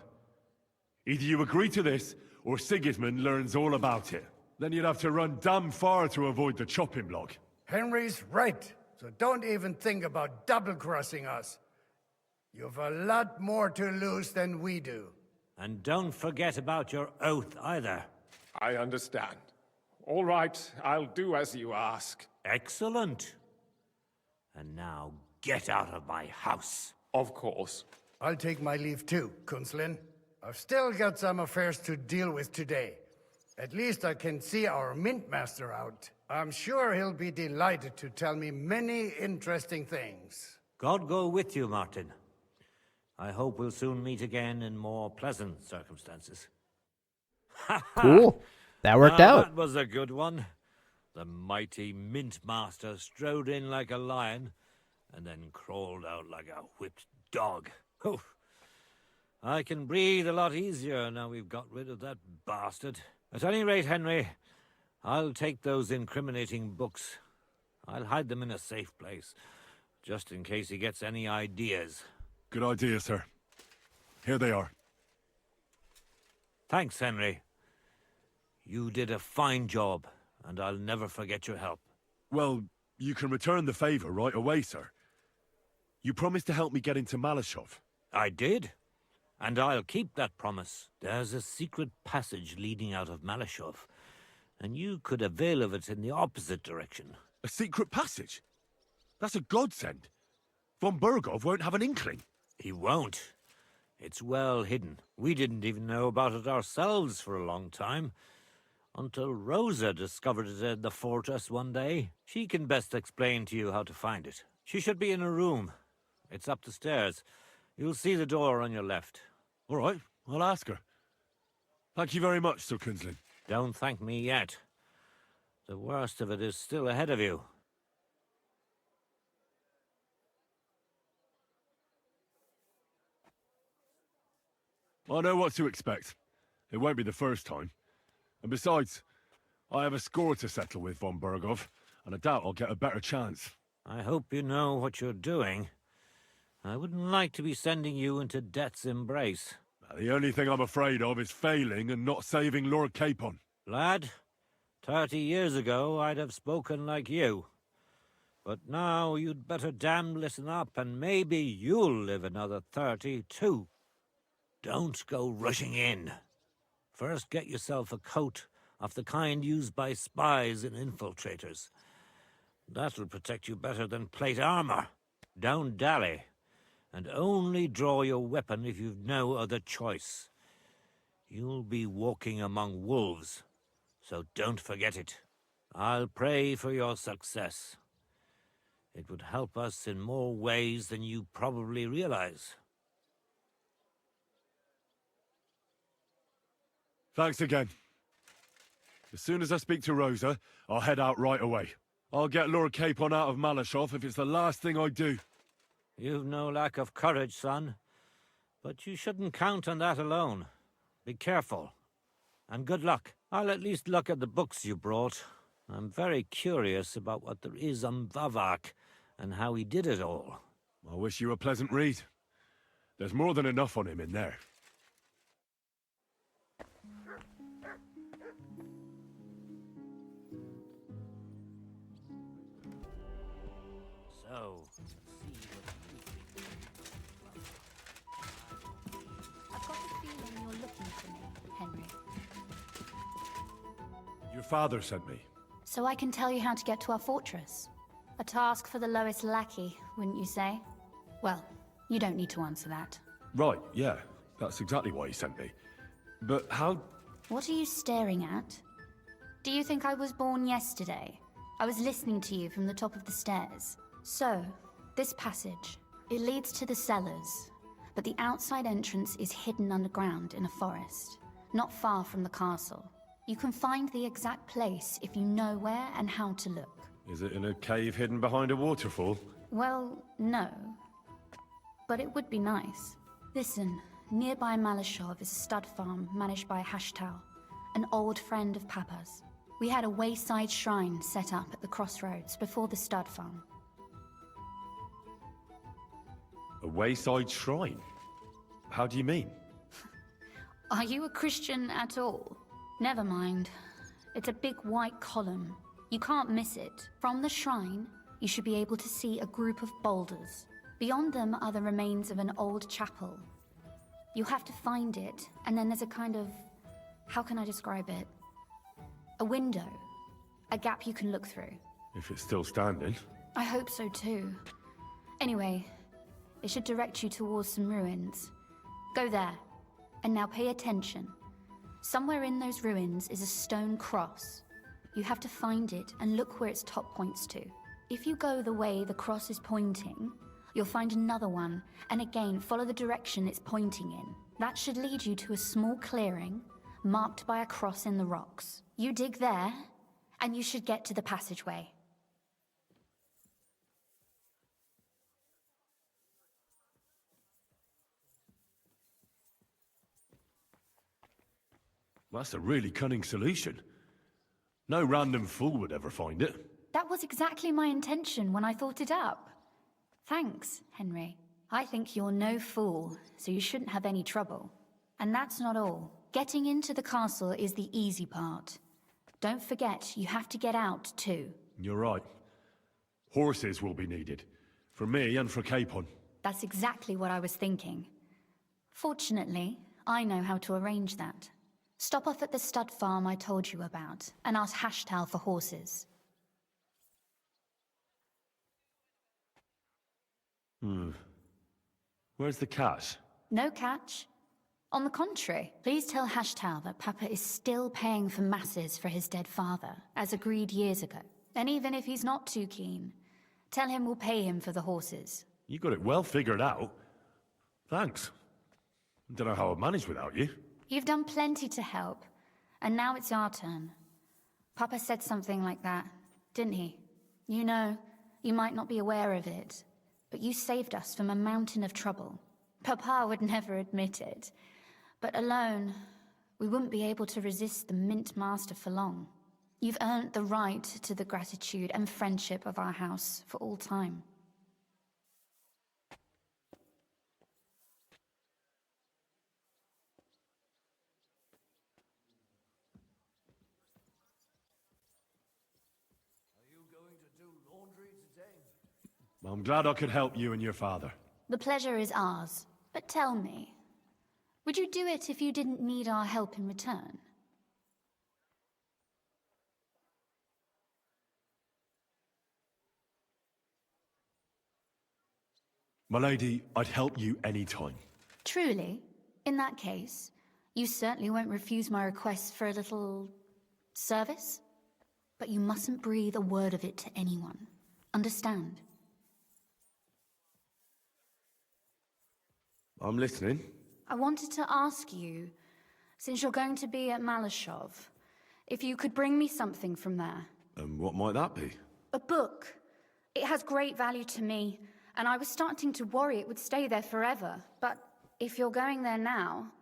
Either you agree to this, or Sigismund learns all about it. Then you'd have to run damn far to avoid the chopping block. Henry's right, so don't even think about double-crossing us. You've a lot more to lose than we do. And don't forget about your oath either. I understand. All right, I'll do as you ask. Excellent. And now get out of my house. Of course. I'll take my leave too, Kunslin. I've still got some affairs to deal with today. At least I can see our Mint Master out. I'm sure he'll be delighted to tell me many interesting things. God go with you, Martin. I hope we'll soon meet again in more pleasant circumstances. Cool. That worked out. That was a good one. The mighty Mint Master strode in like a lion and then crawled out like a whipped dog. Oof. I can breathe a lot easier now we've got rid of that bastard. At any rate, Henry, I'll take those incriminating books. I'll hide them in a safe place, just in case he gets any ideas. Good idea, sir. Here they are. Thanks, Henry. You did a fine job, and I'll never forget your help. Well, you can return the favor right away, sir. You promised to help me get into Malashov. I did. And I'll keep that promise. There's a secret passage leading out of Malashov, and you could avail of it in the opposite direction. A secret passage? That's a godsend. Von Burgov won't have an inkling. He won't. It's well hidden. We didn't even know about it ourselves for a long time. Until Rosa discovered it in the fortress one day. She can best explain to you how to find it. She should be in a room. It's up the stairs. You'll see the door on your left. All right, I'll ask her. Thank you very much, Sir Kunslin. Don't thank me yet. The worst of it is still ahead of you. I know what to expect. It won't be the first time. And besides, I have a score to settle with von Berghoff, and I doubt I'll get a better chance. I hope you know what you're doing. I wouldn't like to be sending you into death's embrace. The only thing I'm afraid of is failing and not saving Lord Capon. Lad, 30 years ago I'd have spoken like you. But now you'd better damn listen up, and maybe you'll live another 30 too. Don't go rushing in. First get yourself a coat of the kind used by spies and infiltrators. That'll protect you better than plate armor. Don't dally, and only draw your weapon if you've no other choice. You'll be walking among wolves, so don't forget it. I'll pray for your success. It would help us in more ways than you probably realize. Thanks again. As soon as I speak to Rosa, I'll head out right away. I'll get Lord Capon out of Malashov if it's the last thing I do. You've no lack of courage, son. But you shouldn't count on that alone. Be careful. And good luck. I'll at least look at the books you brought. I'm very curious about what there is on Vavak and how he did it all. I wish you a pleasant read. There's more than enough on him in there. So, I've got a feeling you're looking for me, Henry. Your father sent me. So I can tell you how to get to our fortress. A task for the lowest lackey, wouldn't you say? Well, you don't need to answer that. Right, yeah. That's exactly why he sent me. But how... What are you staring at? Do you think I was born yesterday? I was listening to you from the top of the stairs. So, this passage, it leads to the cellars, but the outside entrance is hidden underground in a forest, not far from the castle. You can find the exact place if you know where and how to look. Is it in a cave hidden behind a waterfall? Well, no. But it would be nice. Listen, nearby Malashov is a stud farm managed by Hashtal, an old friend of Papa's. We had a wayside shrine set up at the crossroads before the stud farm. A wayside shrine? How do you mean? Are you a Christian at all? Never mind. It's a big white column. You can't miss it. From the shrine, you should be able to see a group of boulders. Beyond them are the remains of an old chapel. You'll have to find it, and then there's a kind of... how can I describe it? A window. A gap you can look through. If it's still standing. I hope so too. Anyway, it should direct you towards some ruins. Go there. And now pay attention. Somewhere in those ruins is a stone cross. You have to find it and look where its top points to. If you go the way the cross is pointing, you'll find another one, and again follow the direction it's pointing in. That should lead you to a small clearing, marked by a cross in the rocks. You dig there, and you should get to the passageway. That's a really cunning solution. No random fool would ever find it. That was exactly my intention when I thought it up. Thanks, Henry. I think you're no fool, so you shouldn't have any trouble. And that's not all. Getting into the castle is the easy part. Don't forget, you have to get out too. You're right. Horses will be needed. For me and for Capon. That's exactly what I was thinking. Fortunately, I know how to arrange that. Stop off at the stud farm I told you about, and ask Hashtal for horses. Where's the catch? No catch. On the contrary, please tell Hashtal that Papa is still paying for masses for his dead father, as agreed years ago. And even if he's not too keen, tell him we'll pay him for the horses. You got it well figured out. Thanks. Don't know how I'd manage without you. You've done plenty to help, and now it's our turn. Papa said something like that, didn't he? You know, you might not be aware of it, but you saved us from a mountain of trouble. Papa would never admit it, But alone, we wouldn't be able to resist the Mint Master for long. You've earned the right to the gratitude and friendship of our house for all time. I'm glad I could help you and your father. The pleasure is ours. But tell me, would you do it if you didn't need our help in return? My lady, I'd help you any time. Truly? In that case, you certainly won't refuse my request for a little service? But you mustn't breathe a word of it to anyone. Understand? I'm listening. I wanted to ask you, since you're going to be at Malashov, if you could bring me something from there. And what might that be? A book. It has great value to me, and I was starting to worry it would stay there forever. But if you're going there now...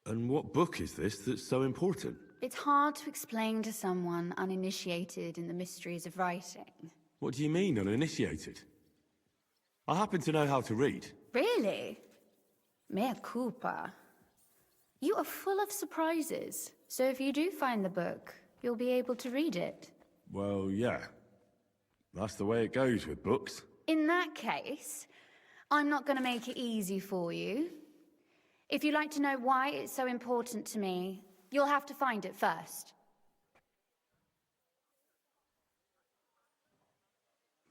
And what book is this that's so important? It's hard to explain to someone uninitiated in the mysteries of writing. What do you mean, uninitiated? I happen to know how to read. Really? Mea culpa. You are full of surprises, so if you do find the book, you'll be able to read it. Well, yeah. That's the way it goes with books. In that case, I'm not going to make it easy for you. If you'd like to know why it's so important to me, you'll have to find it first.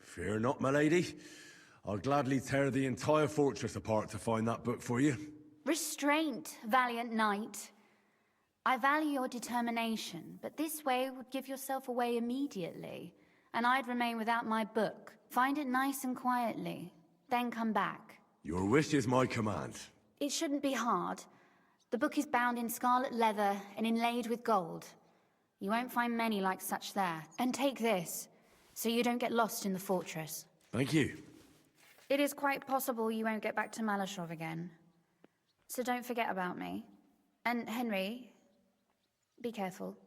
Fear not, my lady. I'll gladly tear the entire fortress apart to find that book for you. Restraint, valiant knight. I value your determination, but this way would give yourself away immediately, and I'd remain without my book. Find it nice and quietly, then come back. Your wish is my command. It shouldn't be hard. The book is bound in scarlet leather and inlaid with gold. You won't find many like such there. And take this, so you don't get lost in the fortress. Thank you. It is quite possible you won't get back to Malashov again. So don't forget about me. And Henry, be careful.